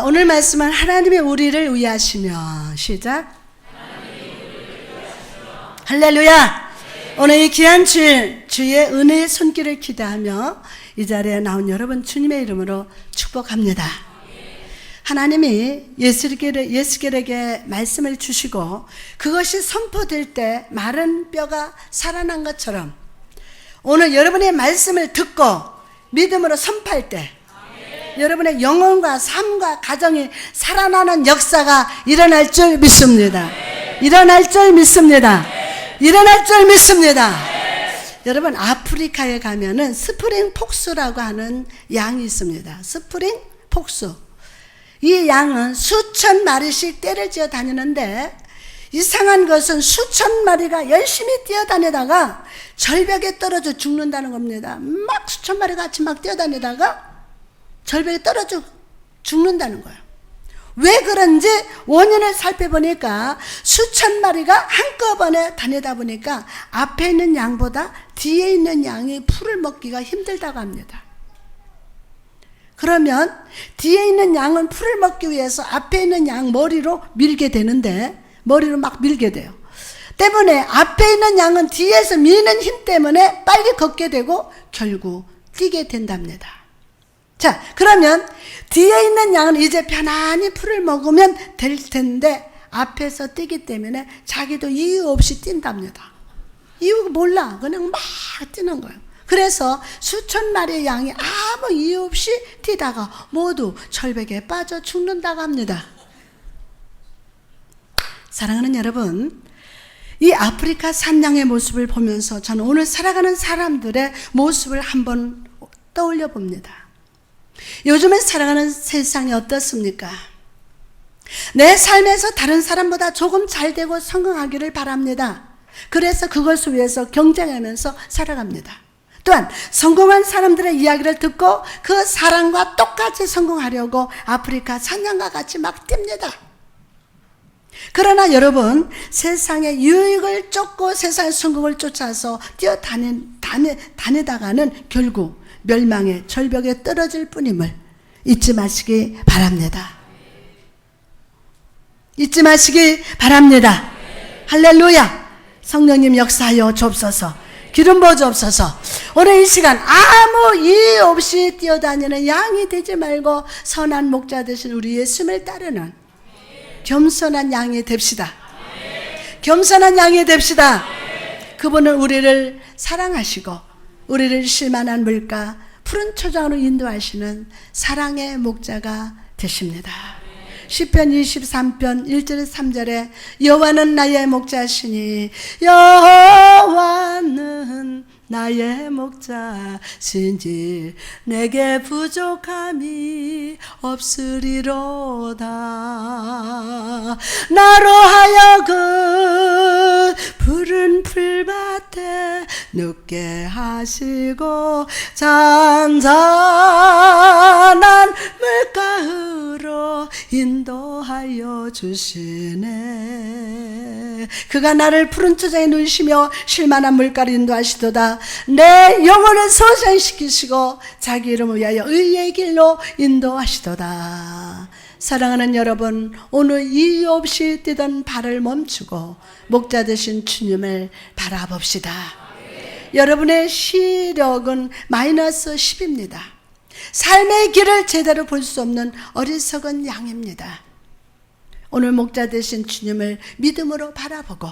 오늘 말씀은 하나님의 우리를 위하시며 시작. 할렐루야. 오늘 이 귀한 주의 은혜의 손길을 기대하며 이 자리에 나온 여러분 주님의 이름으로 축복합니다. 하나님이 예수겔에게 말씀을 주시고 그것이 선포될 때 마른 뼈가 살아난 것처럼 오늘 여러분의 말씀을 듣고 믿음으로 선포할 때 여러분의 영혼과 삶과 가정이 살아나는 역사가 일어날 줄 믿습니다. 일어날 줄 믿습니다. 일어날 줄 믿습니다. 여러분, 아프리카에 가면은 스프링 폭스라고 하는 양이 있습니다. 스프링 폭스. 이 양은 수천 마리씩 떼를 지어 다니는데 이상한 것은 수천 마리가 열심히 뛰어다니다가 절벽에 떨어져 죽는다는 겁니다. 막 수천 마리 같이 막 뛰어다니다가 절벽에 떨어져 죽는다는 거예요. 왜 그런지 원인을 살펴보니까 수천 마리가 한꺼번에 다니다 보니까 앞에 있는 양보다 뒤에 있는 양이 풀을 먹기가 힘들다고 합니다. 그러면 뒤에 있는 양은 풀을 먹기 위해서 앞에 있는 양 머리로 밀게 되는데 머리로 막 밀게 돼요. 때문에 앞에 있는 양은 뒤에서 미는 힘 때문에 빨리 걷게 되고 결국 뛰게 된답니다. 자, 그러면 뒤에 있는 양은 이제 편안히 풀을 먹으면 될 텐데 앞에서 뛰기 때문에 자기도 이유 없이 뛴답니다. 이유가 몰라. 그냥 막 뛰는 거예요. 그래서 수천 마리의 양이 아무 이유 없이 뛰다가 모두 절벽에 빠져 죽는다고 합니다. 사랑하는 여러분, 이 아프리카 산양의 모습을 보면서 저는 오늘 살아가는 사람들의 모습을 한번 떠올려 봅니다. 요즘에 살아가는 세상이 어떻습니까? 내 삶에서 다른 사람보다 조금 잘 되고 성공하기를 바랍니다. 그래서 그것을 위해서 경쟁하면서 살아갑니다. 또한 성공한 사람들의 이야기를 듣고 그 사람과 똑같이 성공하려고 아프리카 산양과 같이 막 뜁니다. 그러나 여러분, 세상의 유익을 쫓고 세상의 성공을 쫓아서 다니다가는 결국 멸망의 절벽에 떨어질 뿐임을 잊지 마시기 바랍니다. 잊지 마시기 바랍니다. 할렐루야. 성령님 역사하여 주옵소서. 기름 부어 주옵소서. 오늘 이 시간 아무 이유 없이 뛰어다니는 양이 되지 말고 선한 목자 되신 우리 예수님을 따르는 겸손한 양이 됩시다. 겸손한 양이 됩시다. 그분은 우리를 사랑하시고 우리를 쉴만한 물가 푸른 초장으로 인도하시는 사랑의 목자가 되십니다. 시편 23편 1절 3절에 여호와는 나의 목자시니 여호와는 나의 목자신지 내게 부족함이 없으리로다. 나로 하여금 푸른 풀밭에 눕게 하시고 잔잔한 물가으로 인도하여 주시네. 그가 나를 푸른 초장에 누이시며 쉴만한 물가로 인도하시도다. 내 영혼을 소생시키시고 자기 이름을 위하여 의의 길로 인도하시도다. 사랑하는 여러분, 오늘 이유 없이 뛰던 발을 멈추고 목자 되신 주님을 바라봅시다. 여러분의 시력은 마이너스 10입니다. 삶의 길을 제대로 볼 수 없는 어리석은 양입니다. 오늘 목자 되신 주님을 믿음으로 바라보고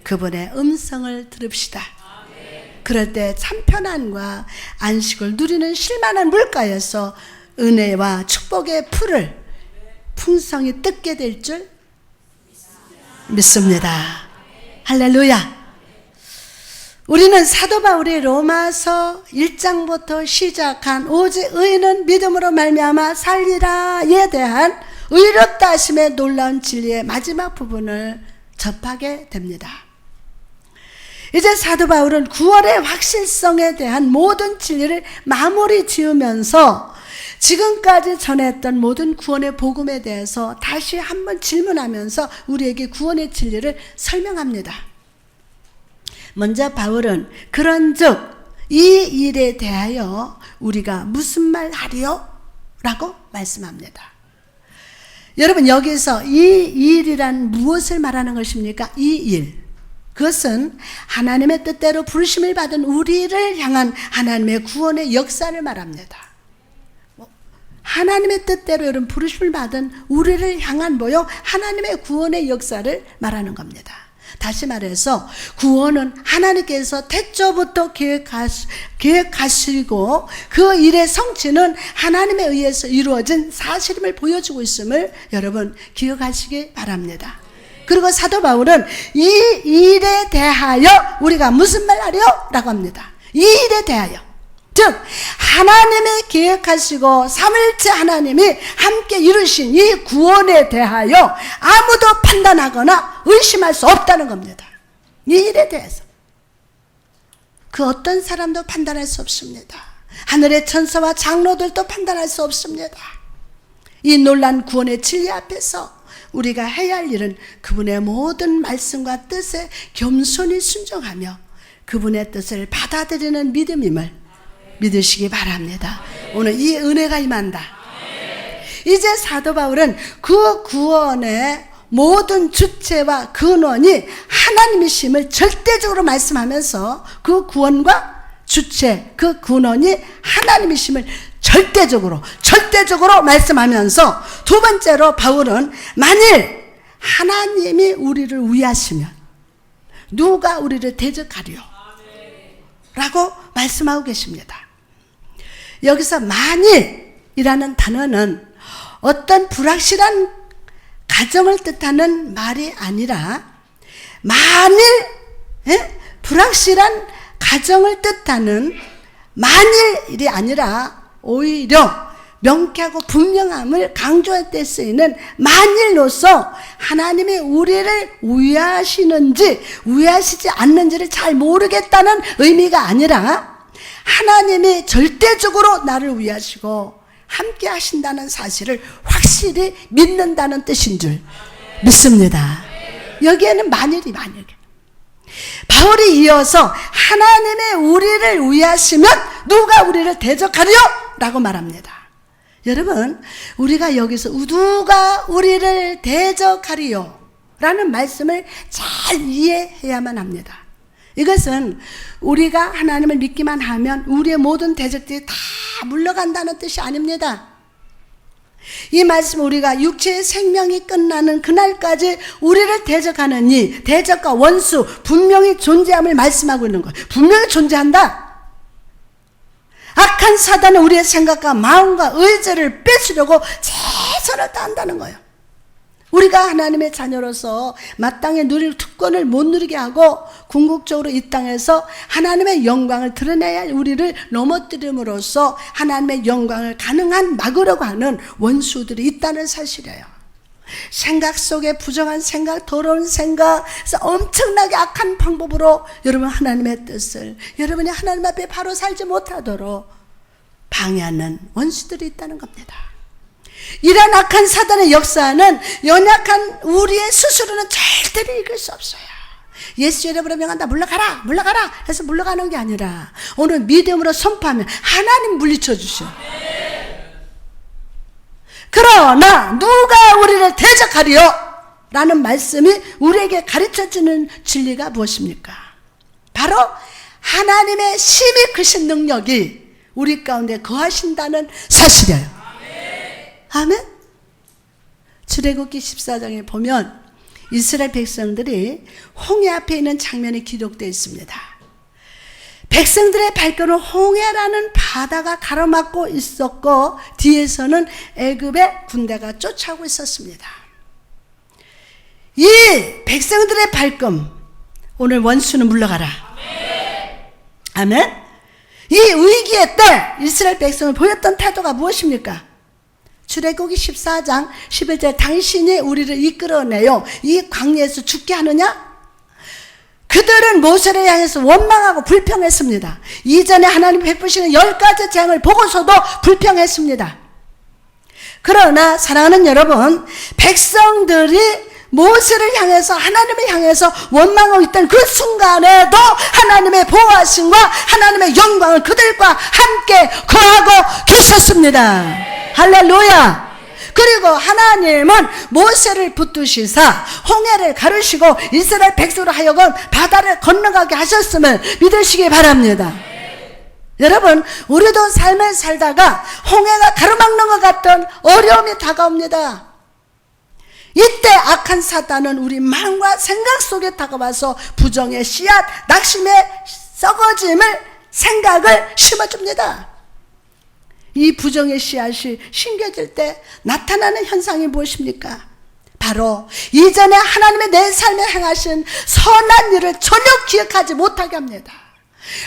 그분의 음성을 들읍시다. 그럴 때 참 편안과 안식을 누리는 쉴만한 물가에서 은혜와 축복의 풀을 풍성히 뜯게 될 줄 믿습니다. 할렐루야. 우리는 사도 바울의 로마서 1장부터 시작한 오직 의인은 믿음으로 말미암아 살리라에 대한 의롭다 하심의 놀라운 진리의 마지막 부분을 접하게 됩니다. 이제 사도 바울은 구원의 확실성에 대한 모든 진리를 마무리 지으면서 지금까지 전했던 모든 구원의 복음에 대해서 다시 한번 질문하면서 우리에게 구원의 진리를 설명합니다. 먼저 바울은 그런즉 이 일에 대하여 우리가 무슨 말 하리요? 라고 말씀합니다. 여러분 여기서 이 일이란 무엇을 말하는 것입니까? 이 일. 그것은 하나님의 뜻대로 부르심을 받은 우리를 향한 하나님의 구원의 역사를 말합니다. 하나님의 뜻대로 여러분 부르심을 받은 우리를 향한 뭐요? 하나님의 구원의 역사를 말하는 겁니다. 다시 말해서 구원은 하나님께서 태초부터 계획하시고 그 일의 성취는 하나님에 의해서 이루어진 사실임을 보여주고 있음을 여러분 기억하시기 바랍니다. 그리고 사도 바울은 이 일에 대하여 우리가 무슨 말 하려? 라고 합니다. 이 일에 대하여. 즉 하나님이 계획하시고 삼일째 하나님이 함께 이루신 이 구원에 대하여 아무도 판단하거나 의심할 수 없다는 겁니다. 이 일에 대해서 그 어떤 사람도 판단할 수 없습니다. 하늘의 천사와 장로들도 판단할 수 없습니다. 이 놀란 구원의 진리 앞에서 우리가 해야 할 일은 그분의 모든 말씀과 뜻에 겸손히 순종하며 그분의 뜻을 받아들이는 믿음임을 믿으시기 바랍니다. 오늘 이 은혜가 임한다. 이제 사도 바울은 그 구원의 모든 주체와 근원이 하나님이심을 절대적으로 말씀하면서 그 구원과 주체, 그 근원이 하나님이심을 절대적으로 말씀하면서 두 번째로 바울은 만일 하나님이 우리를 위하시면 누가 우리를 대적하리요? 라고 말씀하고 계십니다. 여기서 만일이라는 단어는 어떤 불확실한 가정을 뜻하는 말이 아니라 만일 불확실한 가정을 뜻하는 만일이 아니라 오히려 명쾌하고 분명함을 강조할 때 쓰이는 만일로서 하나님이 우리를 위하시는지 위하시지 않는지를 잘 모르겠다는 의미가 아니라 하나님이 절대적으로 나를 위하시고 함께 하신다는 사실을 확실히 믿는다는 뜻인 줄 믿습니다. 여기에는 만일이 바울이 이어서 하나님의 우리를 위하시면 누가 우리를 대적하리요? 라고 말합니다. 여러분 우리가 여기서 누가 우리를 대적하리요? 라는 말씀을 잘 이해해야만 합니다. 이것은 우리가 하나님을 믿기만 하면 우리의 모든 대적들이 다 물러간다는 뜻이 아닙니다. 이 말씀 우리가 육체의 생명이 끝나는 그날까지 우리를 대적하는 이 대적과 원수 분명히 존재함을 말씀하고 있는 거예요. 분명히 존재한다. 악한 사단은 우리의 생각과 마음과 의지를 뺏으려고 최선을 다한다는 거예요. 우리가 하나님의 자녀로서 마땅히 누릴 특권을 못 누리게 하고 궁극적으로 이 땅에서 하나님의 영광을 드러내야 할 우리를 넘어뜨림으로써 하나님의 영광을 가능한 막으려고 하는 원수들이 있다는 사실이에요. 생각 속에 부정한 생각, 더러운 생각, 엄청나게 악한 방법으로 여러분 하나님의 뜻을 여러분이 하나님 앞에 바로 살지 못하도록 방해하는 원수들이 있다는 겁니다. 이런 악한 사단의 역사는 연약한 우리의 스스로는 절대로 이길 수 없어요. 예수 이름으로 명한다 물러가라 해서 물러가는 게 아니라 오늘 믿음으로 선포하면 하나님 물리쳐 주셔. 그러나 누가 우리를 대적하리요? 라는 말씀이 우리에게 가르쳐주는 진리가 무엇입니까? 바로 하나님의 심히 크신 능력이 우리 가운데 거하신다는 사실이에요. 아멘? 출애굽기 14장에 보면 이스라엘 백성들이 홍해 앞에 있는 장면이 기록되어 있습니다. 백성들의 발걸음을 홍해라는 바다가 가로막고 있었고 뒤에서는 애굽의 군대가 쫓아오고 있었습니다. 이 백성들의 발걸음, 오늘 원수는 물러가라. 아멘? 이 위기의 때 이스라엘 백성을 보였던 태도가 무엇입니까? 출애굽기 14장 11절 당신이 우리를 이끌어내요 이 광야에서 죽게 하느냐? 그들은 모세를 향해서 원망하고 불평했습니다. 이전에 하나님 베푸시는 10가지 재앙을 보고서도 불평했습니다. 그러나 사랑하는 여러분, 백성들이 모세를 향해서 하나님을 향해서 원망하고 있던 그 순간에도 하나님의 보호하심과 하나님의 영광을 그들과 함께 거하고 계셨습니다. 할렐루야. 그리고 하나님은 모세를 붙드시사 홍해를 가르시고 이스라엘 백성으로 하여금 바다를 건너가게 하셨음을 믿으시기 바랍니다. 여러분, 우리도 삶을 살다가 홍해가 가로막는 것 같던 어려움이 다가옵니다. 이때 악한 사단은 우리 마음과 생각 속에 다가와서 부정의 씨앗, 낙심의 썩어짐을 생각을 심어줍니다. 이 부정의 씨앗이 심겨질 때 나타나는 현상이 무엇입니까? 바로 이전에 하나님의 내 삶에 행하신 선한 일을 전혀 기억하지 못하게 합니다.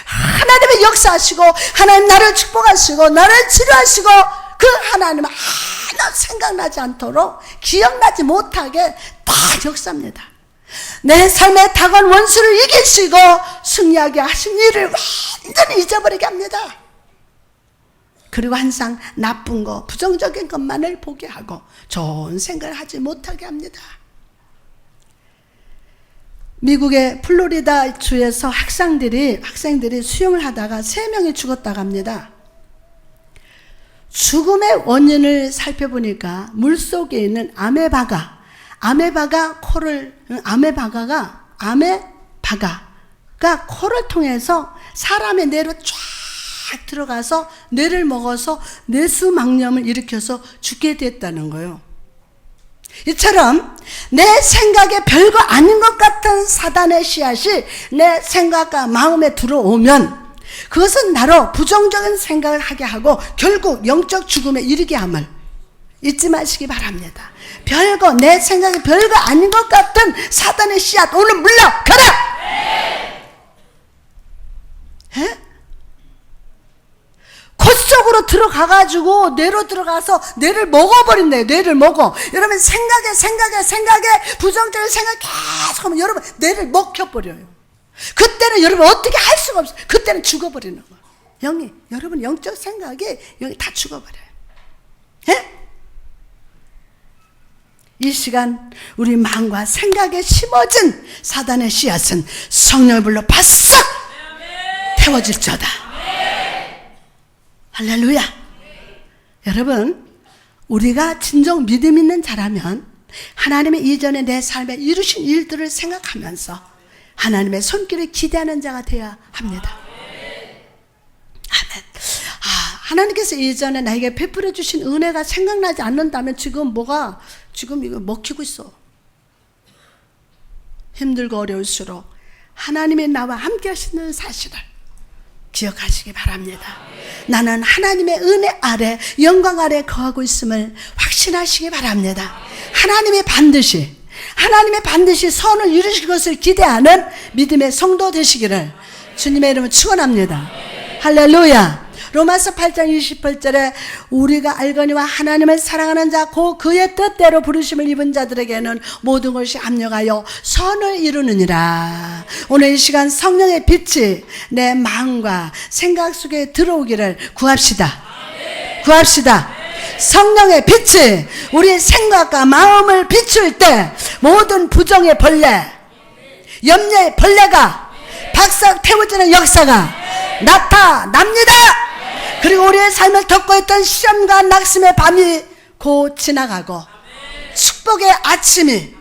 하나님의 역사하시고 하나님 나를 축복하시고 나를 치료하시고 그 하나님은 하나 생각나지 않도록 기억나지 못하게 다 역사합니다. 내 삶에 다가온 원수를 이기시고 승리하게 하신 일을 완전히 잊어버리게 합니다. 그리고 항상 나쁜 거, 부정적인 것만을 보게 하고 좋은 생각을 하지 못하게 합니다. 미국의 플로리다 주에서 학생들이 수영을 하다가 3명이 죽었다고 합니다. 죽음의 원인을 살펴보니까 물속에 있는 아메바가 코를 통해서 사람의 뇌로 쫙 들어가서 뇌를 먹어서 뇌수막염을 일으켜서 죽게 됐다는 거예요. 이처럼 내 생각에 별거 아닌 것 같은 사단의 씨앗이 내 생각과 마음에 들어오면 그것은 나로 부정적인 생각을 하게 하고 결국 영적 죽음에 이르게 함을 잊지 마시기 바랍니다. 내 생각에 별거 아닌 것 같은 사단의 씨앗 오늘 물러가라! 콧 속으로 들어가가지고 뇌로 들어가서 뇌를 먹어버린대요. 뇌를 먹어. 여러분 생각에 부정적인 생각 계속 하면 여러분 뇌를 먹혀버려요. 그때는 여러분 어떻게 할 수가 없어요. 그때는 죽어버리는 거예요. 여러분 영적 생각이 영이 다 죽어버려요. 이 시간 우리 마음과 생각에 심어진 사단의 씨앗은 성령의 불로 바싹 태워질지어다. 할렐루야. 여러분, 우리가 진정 믿음 있는 자라면 하나님의 이전에 내 삶에 이루신 일들을 생각하면서 하나님의 손길을 기대하는 자가 되어야 합니다. 아멘. 하나님께서 이전에 나에게 베풀어 주신 은혜가 생각나지 않는다면 지금 이거 먹히고 있어. 힘들고 어려울수록 하나님의 나와 함께 하시는 사실을 기억하시기 바랍니다. 나는 하나님의 은혜 아래 영광 아래 거하고 있음을 확신하시기 바랍니다. 하나님이 반드시 선을 이루실 것을 기대하는 믿음의 성도 되시기를 주님의 이름으로 축원합니다. 할렐루야. 로마서 8장 28절에 우리가 알거니와 하나님을 사랑하는 자 곧 그의 뜻대로 부르심을 입은 자들에게는 모든 것이 합력하여 선을 이루느니라. 오늘 이 시간 성령의 빛이 내 마음과 생각 속에 들어오기를 구합시다. 성령의 빛이 우리의 생각과 마음을 비출 때 모든 부정의 벌레, 염려의 벌레가 박삭 태워지는 역사가 나타납니다. 그리고 우리의 삶을 덮고 있던 시험과 낙심의 밤이 곧 지나가고 축복의 아침이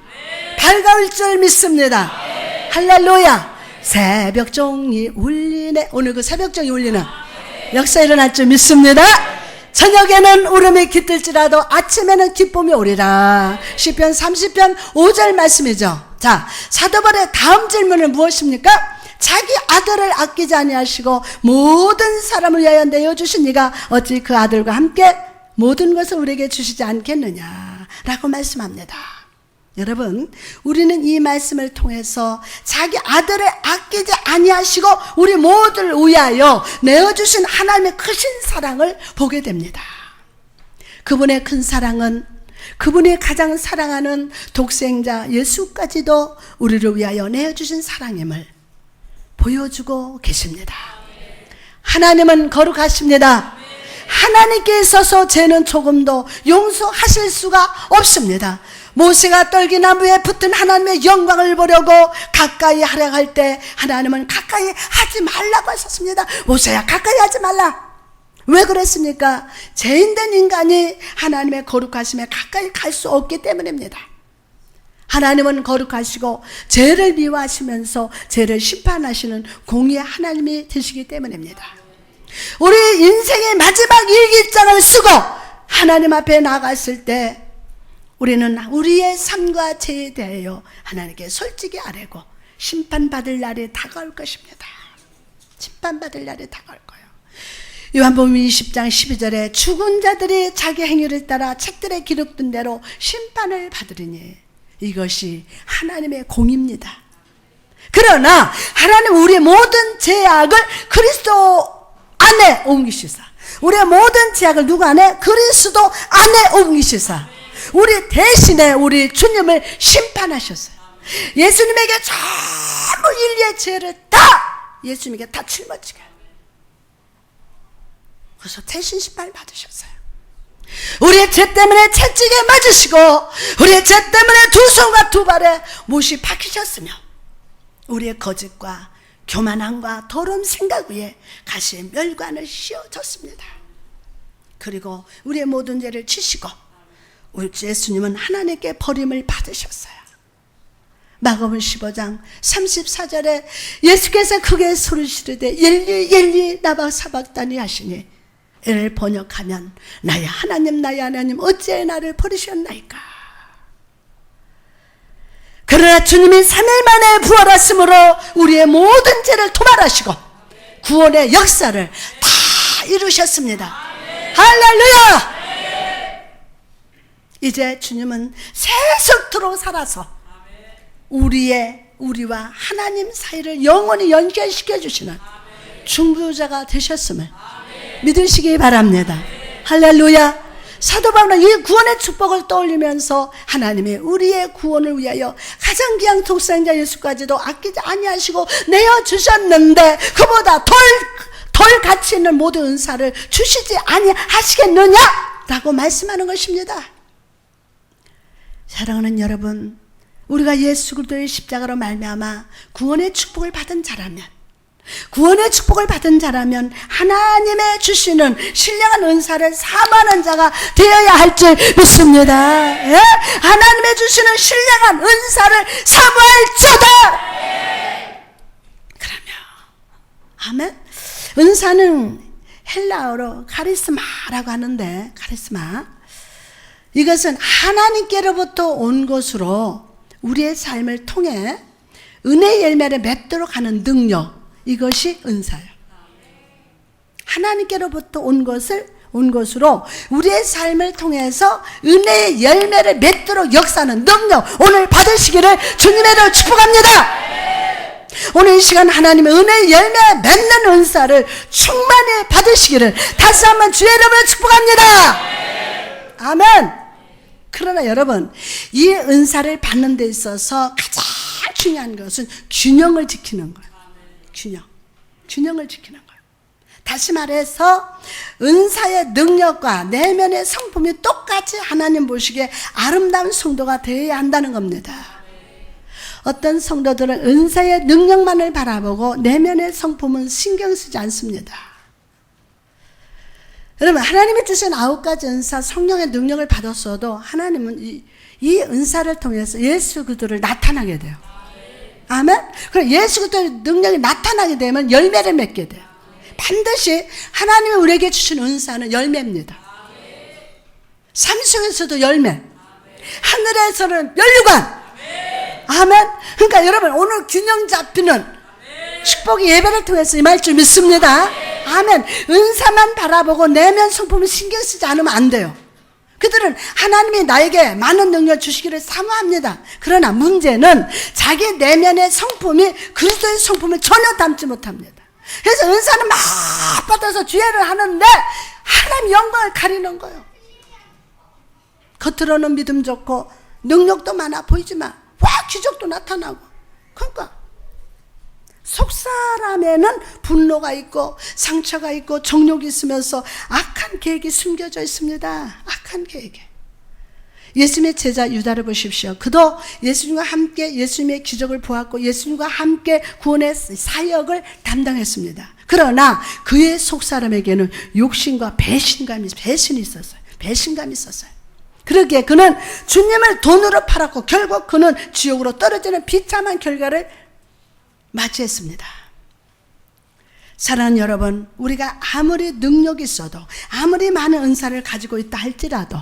밝아올 줄 믿습니다. 할렐루야. 새벽종이 울리네. 오늘 그 새벽종이 울리는 역사 일어날 줄 믿습니다. 저녁에는 울음이 깃들지라도 아침에는 기쁨이 오리라. 시편 30편 5절 말씀이죠. 자, 사도 바울의 다음 질문은 무엇입니까? 자기 아들을 아끼지 아니하시고 모든 사람을 위하여 내어주신 이가 어찌 그 아들과 함께 모든 것을 우리에게 주시지 않겠느냐라고 말씀합니다. 여러분, 우리는 이 말씀을 통해서 자기 아들을 아끼지 아니하시고 우리 모두를 위하여 내어주신 하나님의 크신 사랑을 보게 됩니다. 그분의 큰 사랑은 그분이 가장 사랑하는 독생자 예수까지도 우리를 위하여 내어주신 사랑임을 보여주고 계십니다. 하나님은 거룩하십니다. 하나님께 있어서 죄는 조금도 용서하실 수가 없습니다. 모세가 떨기나무에 붙은 하나님의 영광을 보려고 가까이 하려고 할 때 하나님은 가까이 하지 말라고 하셨습니다. 모세야, 가까이 하지 말라. 왜 그랬습니까? 죄인된 인간이 하나님의 거룩하심에 가까이 갈 수 없기 때문입니다. 하나님은 거룩하시고 죄를 미워하시면서 죄를 심판하시는 공의의 하나님이 되시기 때문입니다. 우리 인생의 마지막 일기장을 쓰고 하나님 앞에 나갔을 때 우리는 우리의 삶과 죄에 대하여 하나님께 솔직히 아뢰고 심판받을 날이 다가올 것입니다. 심판받을 날이 다가올 거예요. 요한복음 20장 12절에 죽은 자들이 자기 행위를 따라 책들에 기록된 대로 심판을 받으리니 이것이 하나님의 공입니다. 그러나 하나님 우리의 모든 죄악을 그리스도 안에 옮기시사, 우리의 모든 죄악을 누구 안에? 그리스도 안에 옮기시사 우리 대신에 우리 주님을 심판하셨어요. 예수님에게 전부 인류의 죄를 다 예수님에게 다 짊어지게, 그래서 대신 심판을 받으셨어요. 우리의 죄 때문에 채찍에 맞으시고 우리의 죄 때문에 두 손과 두 발에 못이 박히셨으며 우리의 거짓과 교만함과 더러운 생각 위에 가시의 멸관을 씌워졌습니다. 그리고 우리의 모든 죄를 지시고 우리 예수님은 하나님께 버림을 받으셨어요. 마가복음 15장 34절에 예수께서 크게 소리시르되 엘리 엘리 라마 사박다니 하시니 이를 번역하면 나의 하나님 나의 하나님 어찌 나를 버리셨나이까. 그러나 주님이 3일 만에 부활하심으로 우리의 모든 죄를 토말하시고 구원의 역사를 다 이루셨습니다. 할렐루야. 이제 주님은 세속토록 살아서 우리와 하나님 사이를 영원히 연결시켜 주시는 중보자가 되셨음을 믿으시기 바랍니다. 할렐루야. 사도 바울은 이 구원의 축복을 떠올리면서 하나님이 우리의 구원을 위하여 가장 귀한 독생자 예수까지도 아끼지 아니하시고 내어주셨는데 그보다 덜 가치 있는 모든 은사를 주시지 아니하시겠느냐 라고 말씀하는 것입니다. 사랑하는 여러분, 우리가 예수 그리스도의 십자가로 말미암아 구원의 축복을 받은 자라면 하나님의 주시는 신령한 은사를 사모하는 자가 되어야 할 줄 믿습니다. 예? 하나님의 주시는 신령한 은사를 사모할지어다. 그러면 아멘. 은사는 헬라어로 카리스마라고 하는데, 카리스마, 이것은 하나님께로부터 온 것으로 우리의 삶을 통해 은혜의 열매를 맺도록 하는 능력, 이것이 은사예요. 하나님께로부터 온 것으로 우리의 삶을 통해서 은혜의 열매를 맺도록 역사하는 능력, 오늘 받으시기를 주님의 이름으로 축복합니다. 오늘 이 시간 하나님의 은혜의 열매 맺는 은사를 충만히 받으시기를 다시 한번 주의 이름으로 축복합니다. 아멘. 그러나 여러분, 이 은사를 받는 데 있어서 가장 중요한 것은 균형을 지키는 거예요. 균형을 지키는 거예요. 다시 말해서 은사의 능력과 내면의 성품이 똑같이 하나님 보시기에 아름다운 성도가 되어야 한다는 겁니다. 어떤 성도들은 은사의 능력만을 바라보고 내면의 성품은 신경 쓰지 않습니다. 여러분, 하나님이 주신 9가지 은사, 성령의 능력을 받았어도 하나님은 이 은사를 통해서 예수 그리스도를 나타나게 돼요. 아멘? 그럼 예수 그리스도의 능력이 나타나게 되면 열매를 맺게 돼요. 반드시 하나님이 우리에게 주신 은사는 열매입니다. 삶 속에서도 열매, 하늘에서는 면류관. 아멘? 그러니까 여러분, 오늘 균형 잡히는 축복의 예배를 통해서 임할 줄 믿습니다. 아멘. 은사만 바라보고 내면 성품을 신경 쓰지 않으면 안 돼요. 그들은 하나님이 나에게 많은 능력 주시기를 사모합니다. 그러나 문제는 자기 내면의 성품이 그리스도의 성품을 전혀 담지 못합니다. 그래서 은사는 막 받아서 주의를 하는데 하나님 영광을 가리는 거예요. 겉으로는 믿음 좋고 능력도 많아 보이지만 와 기적도 나타나고, 그러니까 속사람에는 분노가 있고 상처가 있고 정욕이 있으면서 악한 계획이 숨겨져 있습니다. 악한 계획이. 예수님의 제자 유다를 보십시오. 그도 예수님과 함께 예수님의 기적을 보았고 예수님과 함께 구원의 사역을 담당했습니다. 그러나 그의 속사람에게는 욕심과 배신이 있었어요. 배신감이 있었어요. 그러기에 그는 주님을 돈으로 팔았고 결국 그는 지옥으로 떨어지는 비참한 결과를 맞이했습니다. 사랑하는 여러분, 우리가 아무리 능력이 있어도 아무리 많은 은사를 가지고 있다 할지라도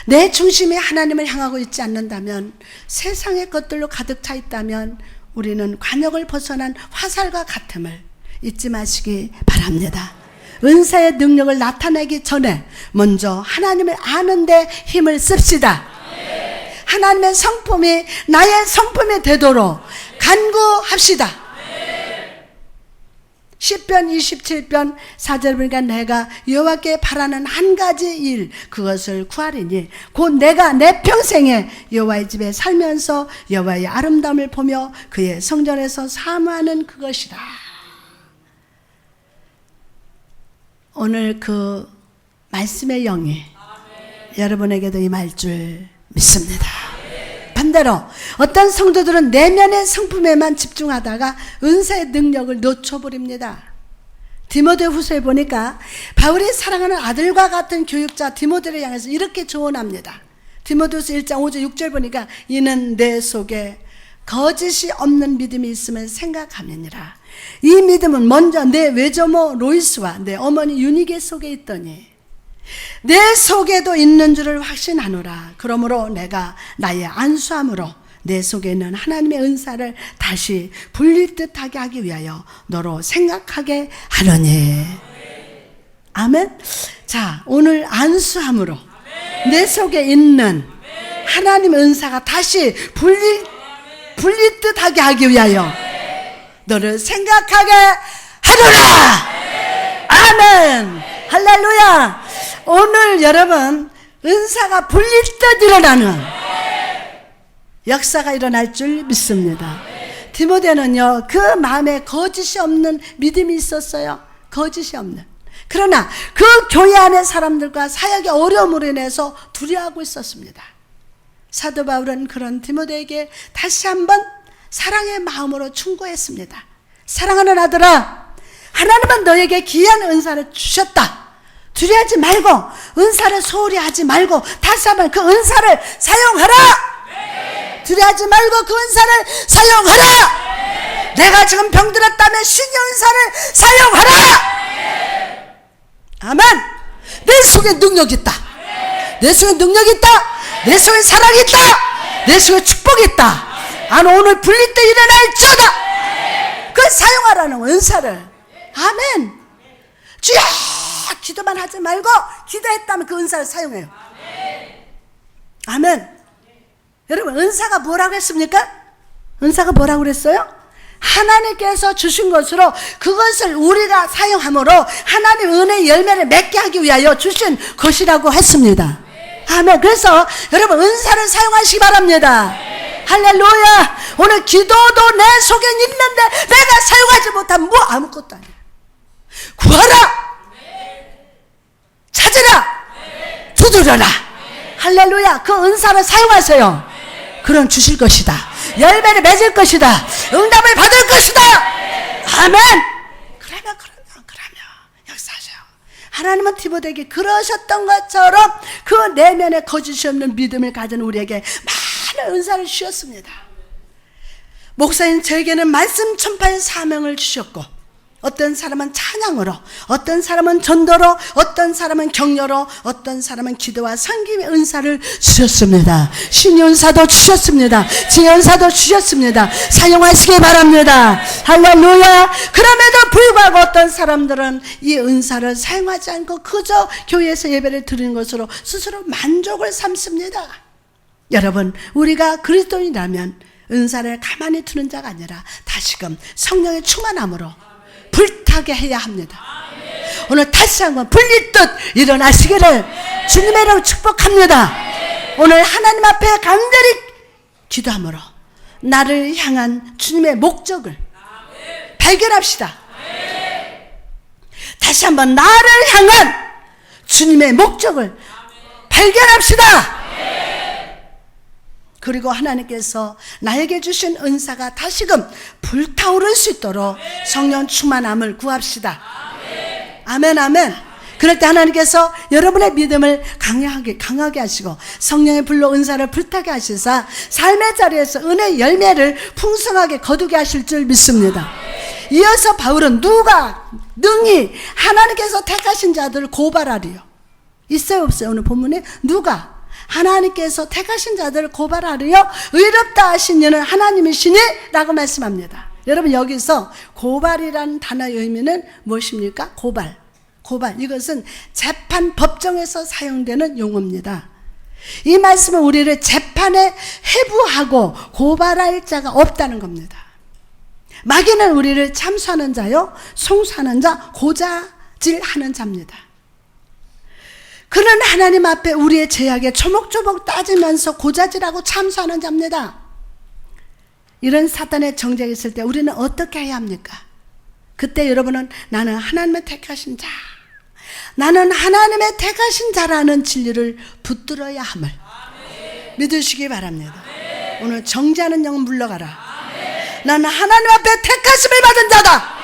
내 중심이 하나님을 향하고 있지 않는다면, 세상의 것들로 가득 차 있다면 우리는 관역을 벗어난 화살과 같음을 잊지 마시기 바랍니다. 은사의 능력을 나타내기 전에 먼저 하나님을 아는 데 힘을 씁시다. 하나님의 성품이 나의 성품이 되도록 간구합시다. 시편 27편 4절 보니까 내가 여호와께 바라는 한 가지 일, 그것을 구하리니 곧 내가 내 평생에 여호와의 집에 살면서 여호와의 아름다움을 보며 그의 성전에서 사모하는 그것이라. 오늘 그 말씀의 영이 여러분에게도 임할 줄 믿습니다. 반대로 어떤 성도들은 내면의 성품에만 집중하다가 은사의 능력을 놓쳐버립니다. 디모데후서에 보니까 바울이 사랑하는 아들과 같은 교육자 디모데를 향해서 이렇게 조언합니다. 디모데후서 1장 5절 6절 보니까 이는 내 속에 거짓이 없는 믿음이 있음을 생각하느니라. 이 믿음은 먼저 내 외조모 로이스와 내 어머니 유니게 속에 있더니 내 속에도 있는 줄을 확신하노라. 그러므로 내가 나의 안수함으로 내 속에 있는 하나님의 은사를 다시 불릴 듯하게 하기 위하여 너로 생각하게 하려니. 아멘. 자, 오늘 안수함으로 내 속에 있는 하나님의 은사가 다시 불릴 듯하게 하기 위하여 너를 생각하게 하노라. 아멘. 할렐루야. 오늘 여러분 은사가 불릴 듯 일어나는 역사가 일어날 줄 믿습니다. 디모데는요, 그 마음에 거짓이 없는 믿음이 있었어요. 거짓이 없는. 그러나 그 교회 안의 사람들과 사역의 어려움으로 인해서 두려워하고 있었습니다. 사도 바울은 그런 디모데에게 다시 한번 사랑의 마음으로 충고했습니다. 사랑하는 아들아, 하나님은 너에게 귀한 은사를 주셨다. 두려워하지 말고 은사를 소홀히 하지 말고 다시 한번 그 은사를 사용하라. 두려워하지 말고 그 은사를 사용하라. 내가 지금 병들었다면 신의 은사를 사용하라. 아멘. 내 속에 능력이 있다. 내 속에 능력이 있다. 내 속에 사랑이 있다. 내 속에 축복이 있다. 나는 오늘 불릴 때 일어날지어다. 그걸 사용하라는 은사를. 아멘. 주여 기도만 하지 말고 기도했다면 그 은사를 사용해요. 아멘. 여러분, 은사가 뭐라고 했습니까? 은사가 뭐라고 그랬어요? 하나님께서 주신 것으로 그것을 우리가 사용함으로 하나님 은혜의 열매를 맺게 하기 위하여 주신 것이라고 했습니다. 아멘. 그래서 여러분 은사를 사용하시기 바랍니다. 할렐루야. 오늘 기도도 내 속에 있는데 내가 사용하지 못하면 뭐 아무것도 아니야. 구하라. 찾으라. 두드려라. 할렐루야. 그 은사를 사용하세요. 그럼 주실 것이다. 열매를 맺을 것이다. 응답을 받을 것이다. 아멘. 그러면 역사하세요. 하나님은 디모데에게 그러셨던 것처럼 그 내면에 거짓이 없는 믿음을 가진 우리에게 많은 은사를 주셨습니다. 목사님, 저에게는 말씀 전파의 사명을 주셨고, 어떤 사람은 찬양으로, 어떤 사람은 전도로, 어떤 사람은 격려로, 어떤 사람은 기도와 섬김의 은사를 주셨습니다. 신의 은사도 주셨습니다. 지혜 은사도 주셨습니다. 사용하시기 바랍니다. 할렐루야. 그럼에도 불구하고 어떤 사람들은 이 은사를 사용하지 않고 그저 교회에서 예배를 드리는 것으로 스스로 만족을 삼습니다. 여러분, 우리가 그리스도인이라면 은사를 가만히 두는 자가 아니라 다시금 성령의 충만함으로 불타게 해야 합니다. 오늘 다시 한번 불릴 듯 일어나시기를 주님의 이름으로 축복합니다. 오늘 하나님 앞에 간절히 기도함으로 나를 향한 주님의 목적을 발견합시다. 다시 한번 나를 향한 주님의 목적을 발견합시다. 그리고 하나님께서 나에게 주신 은사가 다시금 불타오를 수 있도록 성령 충만함을 구합시다. 아멘, 아멘. 그럴 때 하나님께서 여러분의 믿음을 강하게 하시고 성령의 불로 은사를 불타게 하시사 삶의 자리에서 은혜의 열매를 풍성하게 거두게 하실 줄 믿습니다. 이어서 바울은 누가 능히 하나님께서 택하신 자들을 고발하리요. 있어요, 없어요? 오늘 본문에 누가 하나님께서 택하신 자들을 고발하리요 의롭다 하신 이는 하나님이시니 라고 말씀합니다. 여러분, 여기서 고발이라는 단어의 의미는 무엇입니까? 고발, 이것은 재판 법정에서 사용되는 용어입니다. 이 말씀은 우리를 재판에 해부하고 고발할 자가 없다는 겁니다. 마귀는 우리를 참수하는 자요, 송수하는 자, 고자질하는 자입니다. 그는 하나님 앞에 우리의 죄악에 조목조목 따지면서 고자질하고 참수하는 자입니다. 이런 사탄의 정죄가 있을 때 우리는 어떻게 해야 합니까? 그때 여러분은 나는 하나님의 택하신 자, 나는 하나님의 택하신 자라는 진리를 붙들어야 함을 믿으시기 바랍니다. 오늘 정죄하는 영 물러가라. 나는 하나님 앞에 택하심을 받은 자다.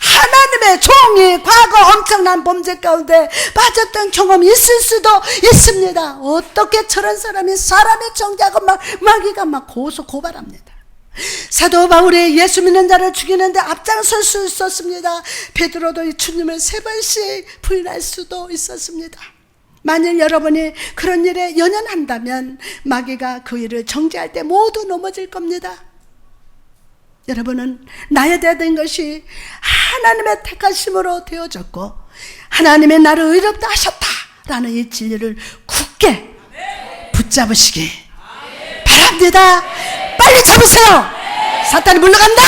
하나님의 종이 과거 엄청난 범죄 가운데 빠졌던 경험이 있을 수도 있습니다. 어떻게 저런 사람이 사람의 정죄하고 마귀가 고발합니다. 사도 바울이 예수 믿는 자를 죽이는데 앞장설 수 있었습니다. 베드로도 주님을 3번씩 부인할 수도 있었습니다. 만일 여러분이 그런 일에 연연한다면 마귀가 그 일을 정죄할 때 모두 넘어질 겁니다. 여러분은 나에 대한 것이 하나님의 택하심으로 되어졌고 하나님의 나를 의롭다 하셨다라는 이 진리를 굳게 붙잡으시기 바랍니다. 빨리 잡으세요. 사탄이 물러간다.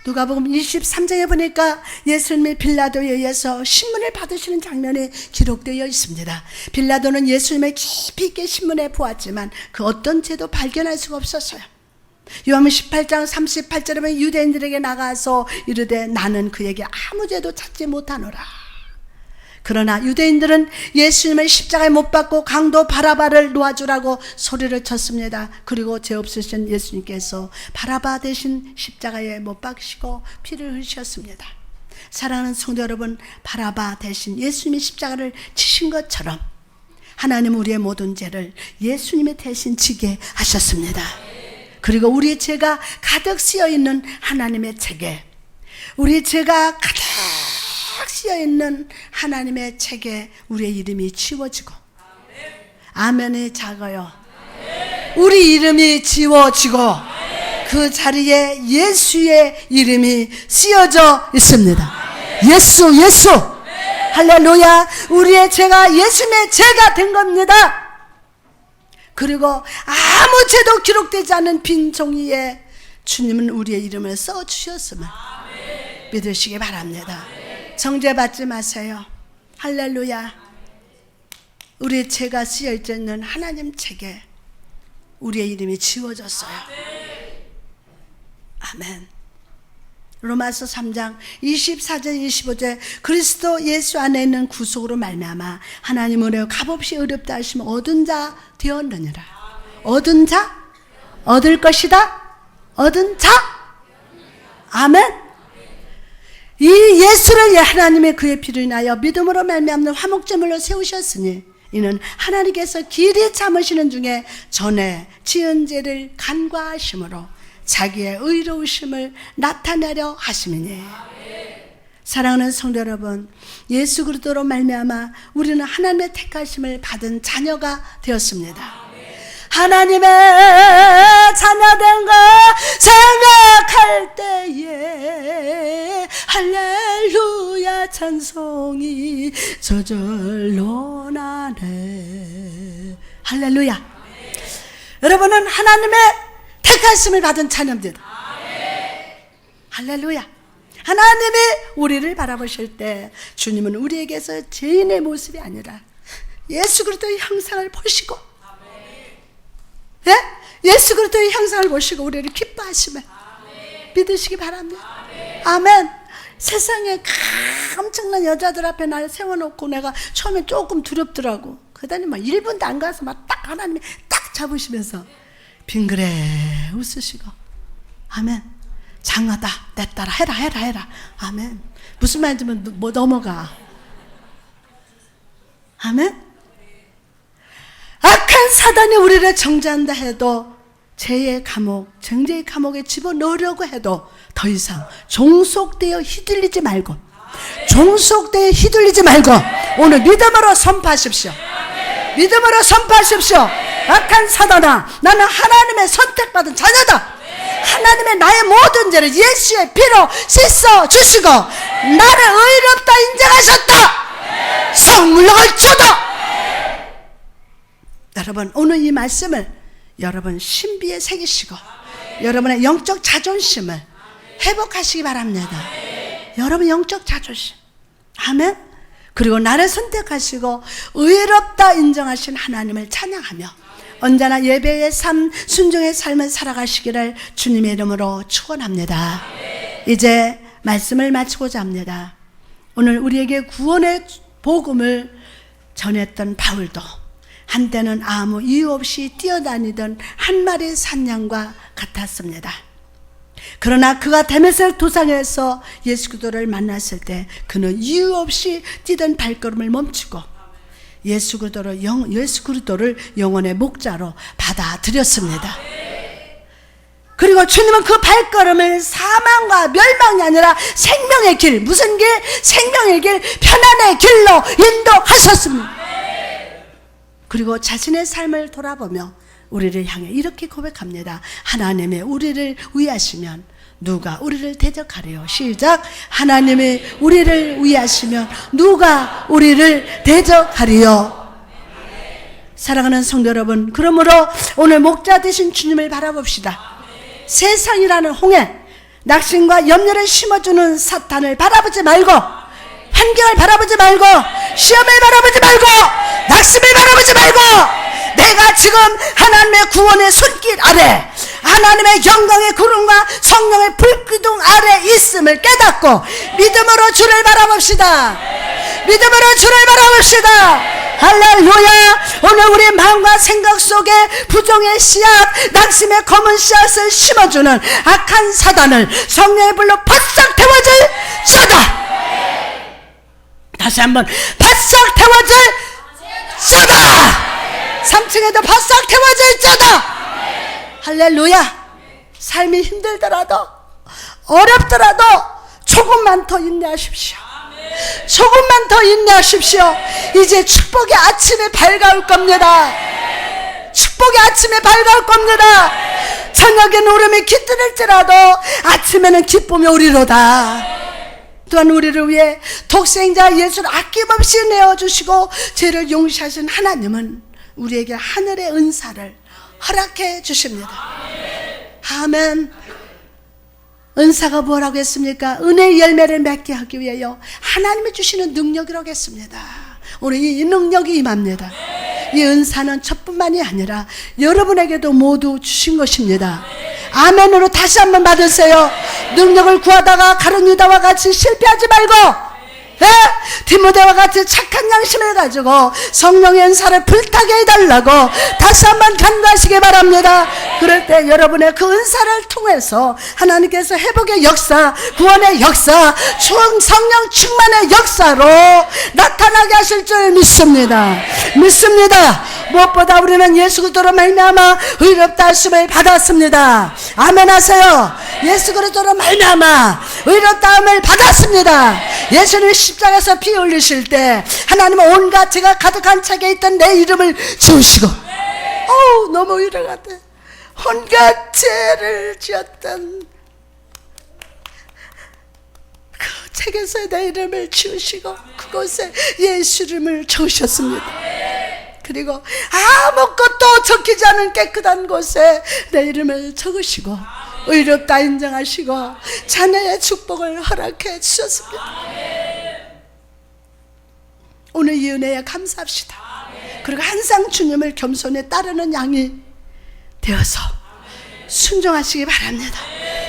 누가복음 23장에 보니까 예수님이 빌라도에 의해서 신문을 받으시는 장면이 기록되어 있습니다. 빌라도는 예수님을 깊이 있게 신문에 보았지만 그 어떤 죄도 발견할 수가 없었어요. 요한복음 18장 38절에 보면 유대인들에게 나가서 이르되 나는 그에게 아무 죄도 찾지 못하노라. 그러나 유대인들은 예수님을 십자가에 못 박고 강도 바라바를 놓아주라고 소리를 쳤습니다. 그리고 죄 없으신 예수님께서 바라바 대신 십자가에 못 박히시고 피를 흘리셨습니다. 사랑하는 성도 여러분, 바라바 대신 예수님이 십자가를 치신 것처럼 하나님은 우리의 모든 죄를 예수님이 대신 지게 하셨습니다. 그리고 우리의 죄가 가득 쓰여있는 하나님의 책에, 우리의 죄가 가득 쓰여있는 하나님의 책에 우리의 이름이 지워지고, 아멘이 작아요. 우리 이름이 지워지고 그 자리에 예수의 이름이 쓰여져 있습니다. 예수 할렐루야. 우리의 죄가 예수님의 죄가 된 겁니다. 그리고 아무 죄도 기록되지 않은 빈 종이에 주님은 우리의 이름을 써주셨음을 믿으시기 바랍니다. 정죄받지 마세요. 할렐루야. 우리의 죄가 쓰여있는 하나님 책에 우리의 이름이 지워졌어요. 아멘. 로마서 3장 24절 25절 그리스도 예수 안에 있는 구속으로 말미암아 하나님으로 값없이 의롭다 하시면 얻은 자 되었느니라. 얻은 자? 얻을 것이다? 얻은 자? 아멘. 이 예수를 하나님의 그의 피를 인하여 믿음으로 말미암는 화목제물로 세우셨으니 이는 하나님께서 길이 참으시는 중에 전에 지은 죄를 간과하심으로 자기의 의로우심을 나타내려 하심이니. 사랑하는 성도 여러분, 예수 그리스도로 말미암아 우리는 하나님의 택하심을 받은 자녀가 되었습니다. 하나님의 자녀된 거 생각할 때에 할렐루야 찬송이 저절로 나네. 할렐루야. 여러분은 하나님의 택하심을 받은 자녀입니다. 할렐루야. 하나님이 우리를 바라보실 때 주님은 우리에게서 죄인의 모습이 아니라 예수 그리스도의 형상을 보시고, 예? 예수 그리스도의 형상을 보시고 우리를 기뻐하시면 믿으시기 바랍니다. 아멘. 세상에 엄청난 여자들 앞에 날 세워놓고 내가 처음에 조금 두렵더라고. 그러더니 막 1분도 안 가서 막 딱 하나님이 딱 잡으시면서 빙그레 웃으시고, 아멘. 장하다, 내 따라 해라. 아멘. 무슨 말인지 뭐 넘어가. 아멘. 악한 사단이 우리를 정죄한다 해도, 죄의 감옥, 정죄의 감옥에 집어넣으려고 해도 더 이상 종속되어 휘둘리지 말고, 오늘 믿음으로 선포하십시오. 믿음으로 선포하십시오. 악한 사단아, 나는 하나님의 선택받은 자녀다. 하나님의 나의 모든 죄를 예수의 피로 씻어 주시고 나를 의롭다 인정하셨다. 성령을 주다. 여러분, 오늘 이 말씀을 여러분 신비에 새기시고 여러분의 영적 자존심을 회복하시기 바랍니다. 여러분 영적 자존심, 아멘. 그리고 나를 선택하시고 의롭다 인정하신 하나님을 찬양하며 언제나 예배의 삶, 순종의 삶을 살아가시기를 주님의 이름으로 축원합니다. 이제 말씀을 마치고자 합니다. 오늘 우리에게 구원의 복음을 전했던 바울도 한때는 아무 이유 없이 뛰어다니던 한 마리 산양과 같았습니다. 그러나 그가 다메섹 도상에서 예수 그리스도를 만났을 때 그는 이유 없이 뛰던 발걸음을 멈추고 예수 그리스도를 영혼의 목자로 받아들였습니다. 그리고 주님은 그 발걸음을 사망과 멸망이 아니라 생명의 길, 무슨 길? 생명의 길, 편안의 길로 인도하셨습니다. 그리고 자신의 삶을 돌아보며 우리를 향해 이렇게 고백합니다. 하나님의 우리를 위하시면 누가 우리를 대적하리요? 시작. 하나님이 우리를 위하시면 누가 우리를 대적하리요? 사랑하는 성도 여러분, 그러므로 오늘 목자 되신 주님을 바라봅시다. 세상이라는 홍해, 낙심과 염려를 심어주는 사탄을 바라보지 말고, 환경을 바라보지 말고, 시험을 바라보지 말고, 낙심을 바라보지 말고, 내가 지금 하나님의 구원의 손길 아래, 하나님의 영광의 구름과 성령의 불기둥 아래 있음을 깨닫고 믿음으로 주를 바라봅시다. 믿음으로 주를 바라봅시다. 할렐루야. 오늘 우리 마음과 생각 속에 부정의 씨앗, 낙심의 검은 씨앗을 심어주는 악한 사단을 성령의 불로 바싹 태워줄 자다. 다시 한번 바싹 태워줄 자다. 3층에도 바싹 태워질 자다. 할렐루야. 삶이 힘들더라도 어렵더라도 조금만 더 인내하십시오. 조금만 더 인내하십시오. 이제 축복의 아침에 밝아올 겁니다. 축복의 아침에 밝아올 겁니다. 저녁에는 울음이 깃들일지라도 아침에는 기쁨이 오리로다. 또한 우리를 위해 독생자 예수를 아낌없이 내어주시고 죄를 용서하신 하나님은 우리에게 하늘의 은사를 허락해 주십니다. 아멘. 은사가 뭐라고 했습니까? 은혜의 열매를 맺게 하기 위하여 하나님이 주시는 능력이라고 했습니다. 오늘 이 능력이 임합니다. 이 은사는 저뿐만이 아니라 여러분에게도 모두 주신 것입니다. 아멘으로 다시 한번 받으세요. 능력을 구하다가 가룟 유다와 같이 실패하지 말고, 디모데와 같이 착한 양심을 가지고 성령의 은사를 불타게 해달라고 다시 한번 간구하시기 바랍니다. 그럴 때 여러분의 그 은사를 통해서 하나님께서 회복의 역사, 구원의 역사, 성령 충만의 역사로 나타나게 하실 줄 믿습니다. 무엇보다 우리는 예수 그리스도로 말미암아 의롭다 하심을 받았습니다. 아멘 하세요. 예수 그리스도로 말미암아 의롭다함을 받았습니다. 예수님 십자가에서 피 흘리실 때 하나님은 온갖 죄가 가득한 책에 있던 내 이름을 지우시고, 너무 위로가 돼. 온갖 죄를 지었던 그 책에서 내 이름을 지우시고 그곳에 예수 이름을 적으셨습니다. 그리고 아무것도 적히지 않은 깨끗한 곳에 내 이름을 적으시고 의롭다 인정하시고 자녀의 축복을 허락해 주셨습니다. 오늘 이 은혜에 감사합시다. 그리고 항상 주님을 겸손히 따르는 양이 되어서 순종하시기 바랍니다.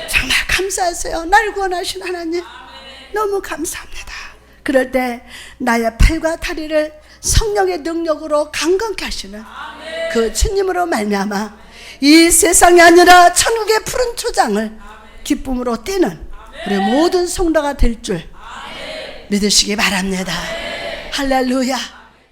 정말 감사하세요. 날 구원하신 하나님 너무 감사합니다. 그럴 때 나의 팔과 다리를 성령의 능력으로 강건케 하시는 그 주님으로 말미암아 이 세상이 아니라 천국의 푸른 초장을 기쁨으로 뛰는 우리 모든 성도가 될 줄 믿으시기 바랍니다. 할렐루야.